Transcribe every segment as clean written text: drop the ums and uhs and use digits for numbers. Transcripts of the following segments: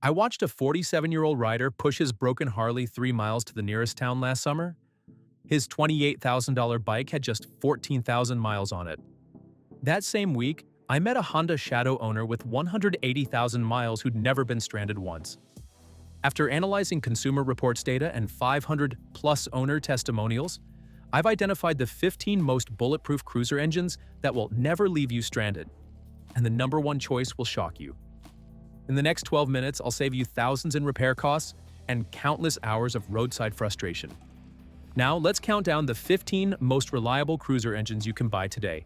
I watched a 47-year-old rider push his broken Harley 3 miles to the nearest town last summer. His $28,000 bike had just 14,000 miles on it. That same week, I met a Honda Shadow owner with 180,000 miles who'd never been stranded once. After analyzing Consumer Reports data and 500-plus owner testimonials, I've identified the 15 most bulletproof cruiser engines that will never leave you stranded. And the number one choice will shock you. In the next 12 minutes, I'll save you thousands in repair costs and countless hours of roadside frustration. Now, let's count down the 15 most reliable cruiser engines you can buy today.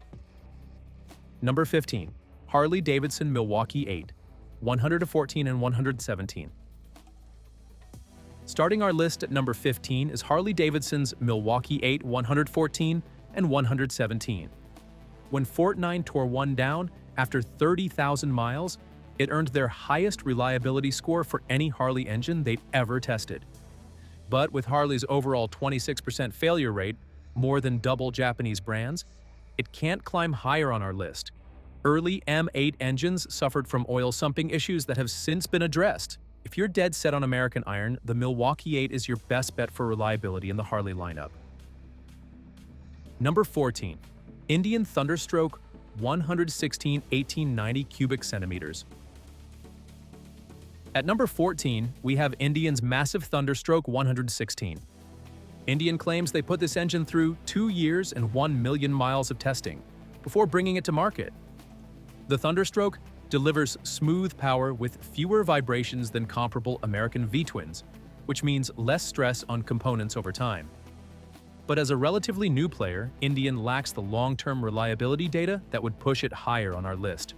Number 15. Harley-Davidson Milwaukee 8, 114 and 117. Starting our list at number 15 is Harley-Davidson's Milwaukee 8 114 and 117. When Fort 9 tore one down after 30,000 miles, it earned their highest reliability score for any Harley engine they'd ever tested. But with Harley's overall 26% failure rate, more than double Japanese brands, it can't climb higher on our list. Early M8 engines suffered from oil sumping issues that have since been addressed. If you're dead set on American iron, the Milwaukee 8 is your best bet for reliability in the Harley lineup. Number 14. Indian Thunderstroke 116 1890 cubic centimeters. At number 14, we have Indian's massive Thunderstroke 116. Indian claims they put this engine through 2 years and 1 million miles of testing before bringing it to market. The Thunderstroke delivers smooth power with fewer vibrations than comparable American V-twins, which means less stress on components over time. But as a relatively new player, Indian lacks the long-term reliability data that would push it higher on our list.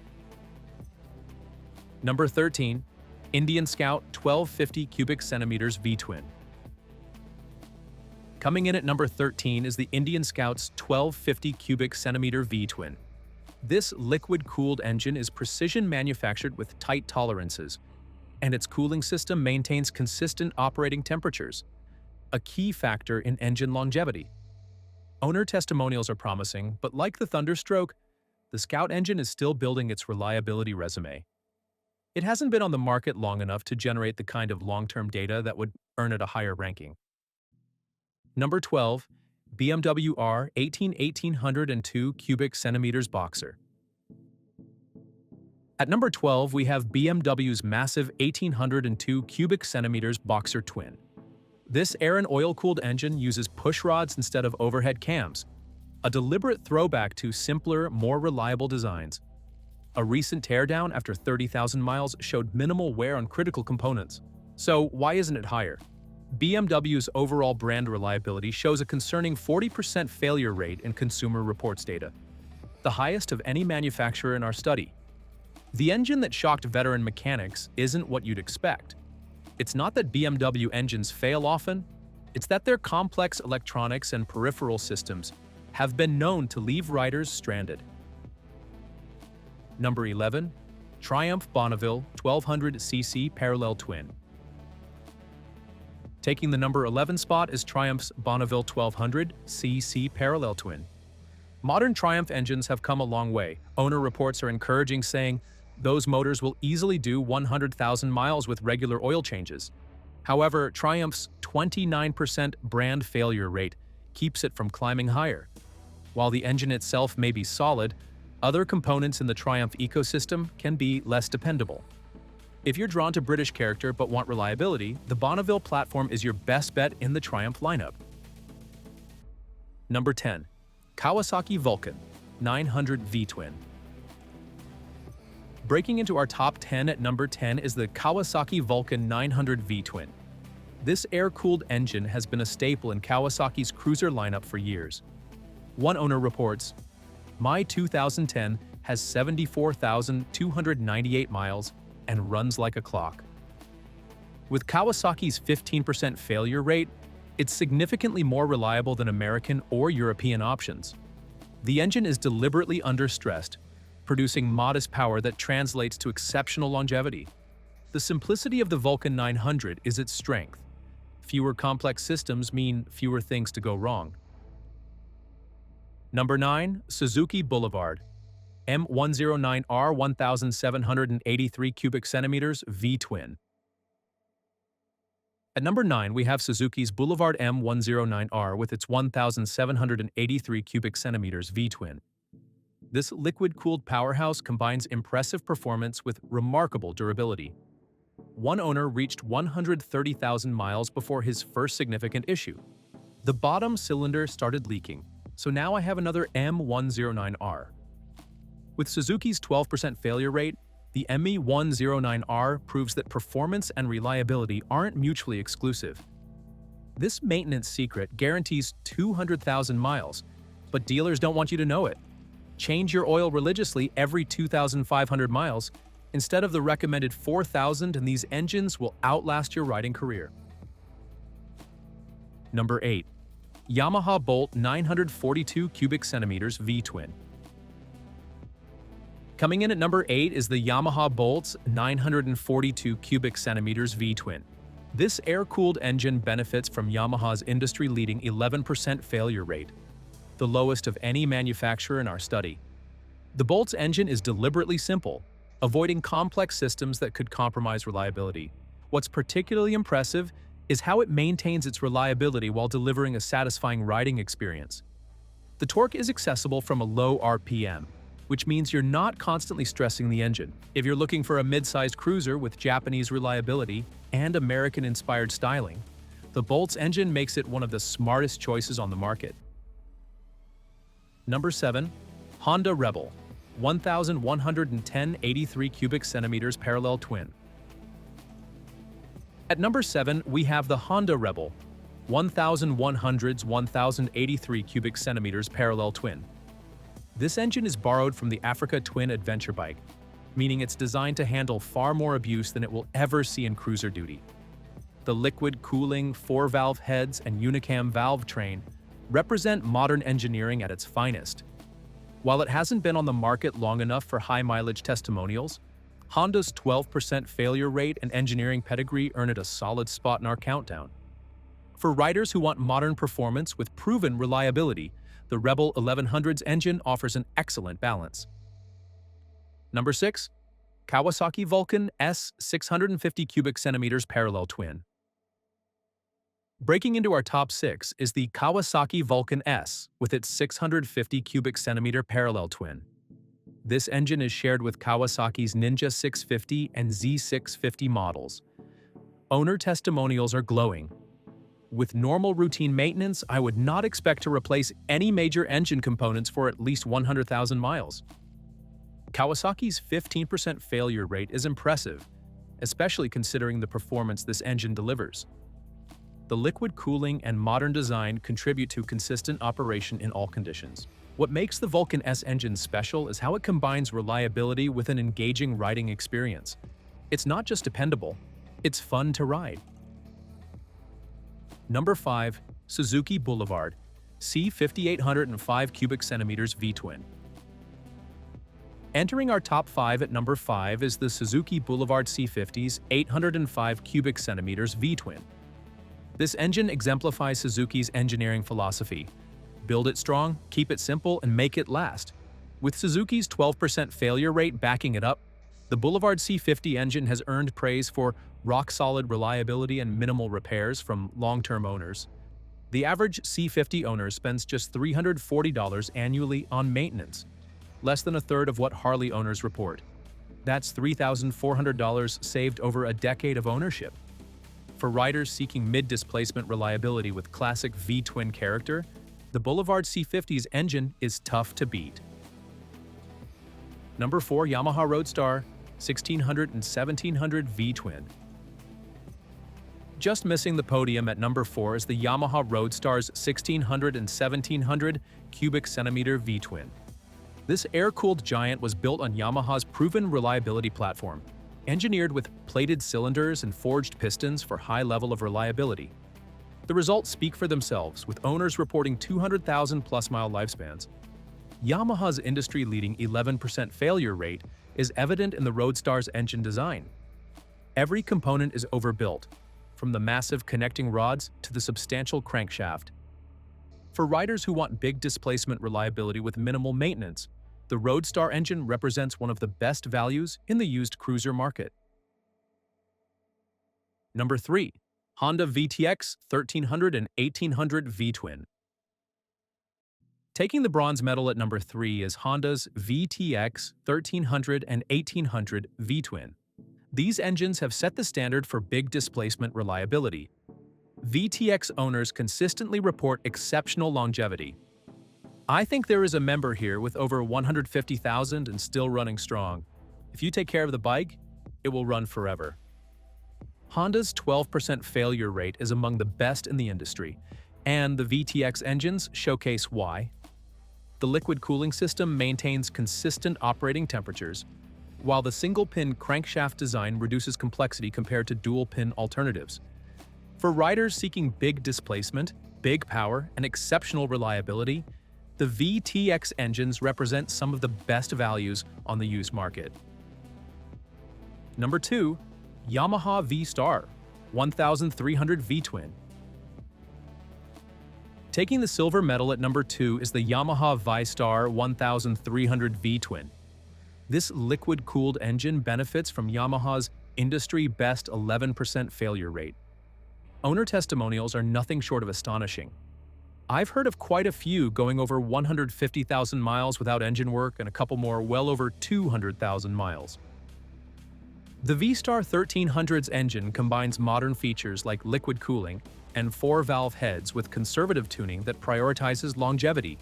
Number 13. Indian Scout 1250 cubic centimeters V-twin. Coming in at number 13 is the Indian Scout's 1250 cubic centimeter V-twin. This liquid-cooled engine is precision manufactured with tight tolerances, and its cooling system maintains consistent operating temperatures, a key factor in engine longevity. Owner testimonials are promising, but like the Thunderstroke, the Scout engine is still building its reliability resume. It hasn't been on the market long enough to generate the kind of long-term data that would earn it a higher ranking. Number 12. BMW R 1802 cubic centimeters Boxer. At number 12, we have BMW's massive 1802 cubic centimeters Boxer Twin. This air and oil-cooled engine uses push rods instead of overhead cams, a deliberate throwback to simpler, more reliable designs. A recent teardown after 30,000 miles showed minimal wear on critical components. So why isn't it higher? BMW's overall brand reliability shows a concerning 40% failure rate in Consumer Reports data, the highest of any manufacturer in our study. The engine that shocked veteran mechanics isn't what you'd expect. It's not that BMW engines fail often, it's that their complex electronics and peripheral systems have been known to leave riders stranded. Number 11. Triumph Bonneville 1200cc Parallel Twin. Taking the number 11 spot is Triumph's Bonneville 1200cc Parallel Twin. Modern Triumph engines have come a long way. Owner reports are encouraging, saying those motors will easily do 100,000 miles with regular oil changes. However, Triumph's 29% brand failure rate keeps it from climbing higher. While the engine itself may be solid, other components in the Triumph ecosystem can be less dependable. If you're drawn to British character but want reliability, the Bonneville platform is your best bet in the Triumph lineup. Number 10. Kawasaki Vulcan 900 V-twin. Breaking into our top 10 at number 10 is the Kawasaki Vulcan 900 V-twin. This air-cooled engine has been a staple in Kawasaki's cruiser lineup for years. One owner reports, "My 2010 has 74,298 miles and runs like a clock." With Kawasaki's 15% failure rate, it's significantly more reliable than American or European options. The engine is deliberately understressed, producing modest power that translates to exceptional longevity. The simplicity of the Vulcan 900 is its strength. Fewer complex systems mean fewer things to go wrong. Number 9. Suzuki Boulevard M109R 1783 cubic centimeters V-twin. At number 9, we have Suzuki's Boulevard M109R with its 1,783 cubic centimeters V-twin. This liquid-cooled powerhouse combines impressive performance with remarkable durability. One owner reached 130,000 miles before his first significant issue. The bottom cylinder started leaking, so now I have another M109R. With Suzuki's 12% failure rate, the ME109R proves that performance and reliability aren't mutually exclusive. This maintenance secret guarantees 200,000 miles, but dealers don't want you to know it. Change your oil religiously every 2,500 miles instead of the recommended 4,000, and these engines will outlast your riding career. Number 8. Yamaha Bolt 942 cubic centimeters V-twin. Coming in at number 8 is the Yamaha Bolt's 942 cubic centimeters V-twin. This air-cooled engine benefits from Yamaha's industry-leading 11% failure rate, the lowest of any manufacturer in our study. The Bolt's engine is deliberately simple, avoiding complex systems that could compromise reliability. What's particularly impressive is how it maintains its reliability while delivering a satisfying riding experience. The torque is accessible from a low RPM, which means you're not constantly stressing the engine. If you're looking for a mid-sized cruiser with Japanese reliability and American-inspired styling, the Bolt's engine makes it one of the smartest choices on the market. Number 7. Honda Rebel 1,110 83 cubic centimeters parallel twin. At number 7, we have the Honda Rebel 1,100's 1,083 cubic centimeters parallel twin. This engine is borrowed from the Africa Twin adventure bike, meaning it's designed to handle far more abuse than it will ever see in cruiser duty. The liquid cooling, 4-valve heads, and unicam valve train represent modern engineering at its finest. While it hasn't been on the market long enough for high-mileage testimonials, Honda's 12% failure rate and engineering pedigree earn it a solid spot in our countdown. For riders who want modern performance with proven reliability, the Rebel 1100's engine offers an excellent balance. Number 6. Kawasaki Vulcan S 650 cubic centimeters parallel twin. Breaking into our top 6 is the Kawasaki Vulcan S with its 650 cubic centimeter parallel twin. This engine is shared with Kawasaki's Ninja 650 and Z650 models. Owner testimonials are glowing. With normal routine maintenance, I would not expect to replace any major engine components for at least 100,000 miles. Kawasaki's 15% failure rate is impressive, especially considering the performance this engine delivers. The liquid cooling and modern design contribute to consistent operation in all conditions. What makes the Vulcan S engine special is how it combines reliability with an engaging riding experience. It's not just dependable, it's fun to ride. Number 5. Suzuki Boulevard C 5805 cubic centimeters V-twin. Entering our top 5 at number 5 is the Suzuki Boulevard C50's 805 cubic centimeters V-twin. This engine exemplifies Suzuki's engineering philosophy: build it strong, keep it simple, and make it last. With Suzuki's 12% failure rate backing it up, the Boulevard C50 engine has earned praise for rock-solid reliability and minimal repairs from long-term owners. The average C50 owner spends just $340 annually on maintenance, less than a third of what Harley owners report. That's $3,400 saved over a decade of ownership. For riders seeking mid-displacement reliability with classic V-twin character, the Boulevard C50's engine is tough to beat. Number 4. Yamaha Roadstar 1600 and 1700 V-twin. Just missing the podium at number 4 is the Yamaha Roadstar's 1600 and 1700 cubic centimeter V-twin. This air-cooled giant was built on Yamaha's proven reliability platform, engineered with plated cylinders and forged pistons for high level of reliability. The results speak for themselves, with owners reporting 200,000+ mile lifespans. Yamaha's industry-leading 11% failure rate is evident in the Roadstar's engine design. Every component is overbuilt, from the massive connecting rods to the substantial crankshaft. For riders who want big displacement reliability with minimal maintenance, the Roadstar engine represents one of the best values in the used cruiser market. Number 3. Honda VTX 1300 and 1800 V-twin. Taking the bronze medal at number 3 is Honda's VTX 1300 and 1800 V-twin. These engines have set the standard for big displacement reliability. VTX owners consistently report exceptional longevity. I think there is a member here with over 150,000 and still running strong. If you take care of the bike, it will run forever. Honda's 12% failure rate is among the best in the industry, and the VTX engines showcase why. The liquid cooling system maintains consistent operating temperatures, while the single-pin crankshaft design reduces complexity compared to dual-pin alternatives. For riders seeking big displacement, big power, and exceptional reliability, the VTX engines represent some of the best values on the used market. Number 2. Yamaha V-Star 1300 V-twin. Taking the silver medal at number 2 is the Yamaha V-Star 1300 V-twin. This liquid-cooled engine benefits from Yamaha's industry-best 11% failure rate. Owner testimonials are nothing short of astonishing. I've heard of quite a few going over 150,000 miles without engine work and a couple more well over 200,000 miles. The V-Star 1300's engine combines modern features like liquid cooling and 4-valve heads with conservative tuning that prioritizes longevity.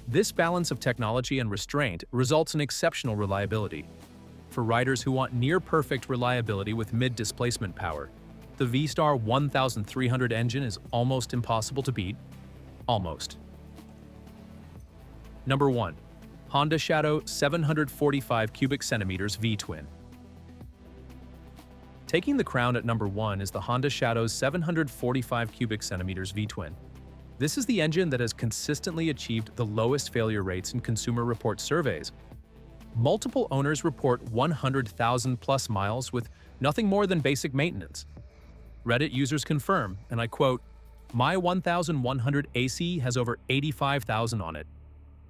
This balance of technology and restraint results in exceptional reliability. For riders who want near-perfect reliability with mid-displacement power, the V-Star 1300 engine is almost impossible to beat. Almost. Number 1. Honda Shadow 745 cubic centimeters V-twin. Taking the crown at number 1 is the Honda Shadow's 745 cubic centimeters V-twin. This is the engine that has consistently achieved the lowest failure rates in Consumer Report surveys. Multiple owners report 100,000+ miles with nothing more than basic maintenance. Reddit users confirm, and I quote, "My 1100 AC has over 85,000 on it.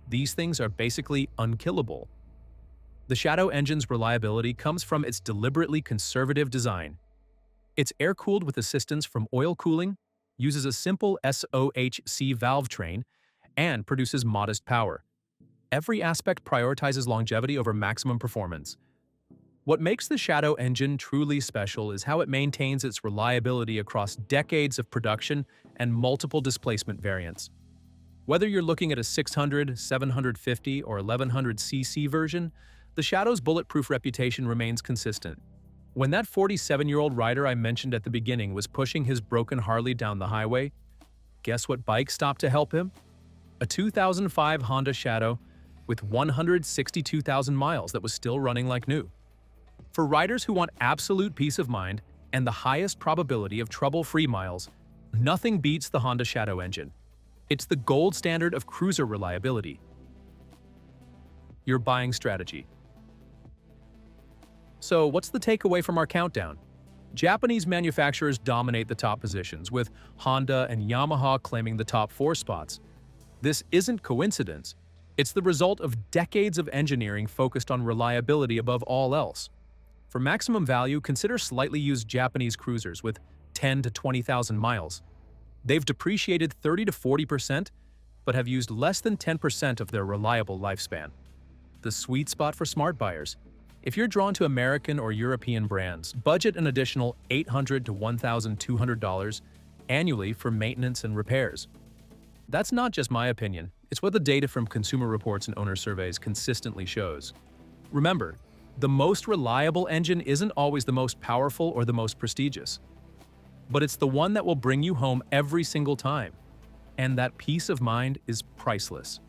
These things are basically unkillable." The Shadow engine's reliability comes from its deliberately conservative design. It's air-cooled with assistance from oil cooling, uses a simple SOHC valve train, and produces modest power. Every aspect prioritizes longevity over maximum performance. What makes the Shadow engine truly special is how it maintains its reliability across decades of production and multiple displacement variants. Whether you're looking at a 600, 750, or 1100cc version, the Shadow's bulletproof reputation remains consistent. When that 47-year-old rider I mentioned at the beginning was pushing his broken Harley down the highway, guess what bike stopped to help him? A 2005 Honda Shadow with 162,000 miles that was still running like new. For riders who want absolute peace of mind and the highest probability of trouble-free miles, nothing beats the Honda Shadow engine. It's the gold standard of cruiser reliability. Your buying strategy. So, what's the takeaway from our countdown? Japanese manufacturers dominate the top positions, with Honda and Yamaha claiming the top 4 spots. This isn't coincidence. It's the result of decades of engineering focused on reliability above all else. For maximum value, consider slightly used Japanese cruisers with 10 to 20,000 miles. They've depreciated 30 to 40%, but have used less than 10% of their reliable lifespan. The sweet spot for smart buyers. If you're drawn to American or European brands, budget an additional $800 to $1,200 annually for maintenance and repairs. That's not just my opinion, it's what the data from Consumer Reports and owner surveys consistently shows. Remember, the most reliable engine isn't always the most powerful or the most prestigious, but it's the one that will bring you home every single time, and that peace of mind is priceless.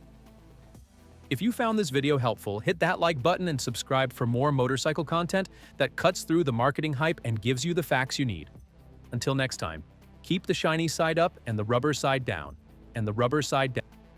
If you found this video helpful, hit that like button and subscribe for more motorcycle content that cuts through the marketing hype and gives you the facts you need. Until next time, keep the shiny side up and the rubber side down.